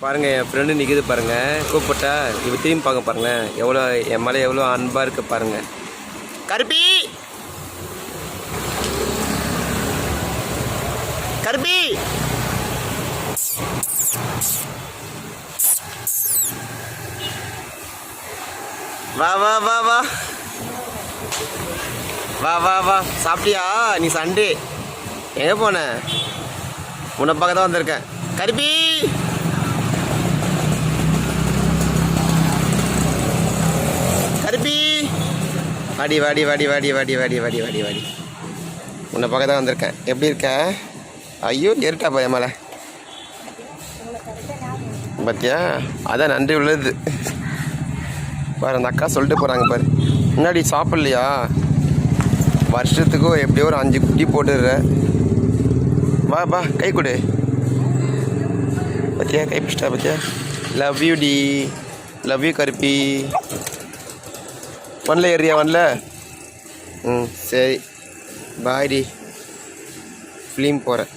பாருங்க, என் ஃப்ரெண்டு நிற்குது பாருங்க. கூப்பிட்டா இவ திரும்பி பார்க்க பாருங்களேன். எவ்வளோ என் மேலே எவ்வளோ அன்பாக இருக்கு பாருங்க. கருப்பி கருப்பி வா வா வா வா வா வா வா. சாப்பிட்டியா? நீ சண்டே எங்கே போன? உன்னை பார்க்க தான் வந்திருக்கேன். கருப்பி கருப்பி வாடி வாடி வாடி வாடி வாடி வாடி வாடி வாடி வாடி. உன்னை பார்க்க தான் வந்திருக்கேன். எப்படி இருக்க? ஐயோ ஏறிட்டா போய் மேலே பார்த்தியா? அதான் நன்றி உள்ளது பாரு. அந்த அக்கா சொல்லிட்டு போகிறாங்க பாரு. முன்னாடி சாப்பிட்லையா? வருஷத்துக்கும் எப்படியோ ஒரு 5 குட்டி போட்டுடுற. வா வா கை கொடு. பார்த்தியா கை பிடிச்சிட்டா பார்த்தியா? லவ் யூ டி. லவ் யூ கருப்பி. ஒன்ல ஏறியா? ஒன்ல சரி பாய் டி. ஃபிலிம் போகிறேன்.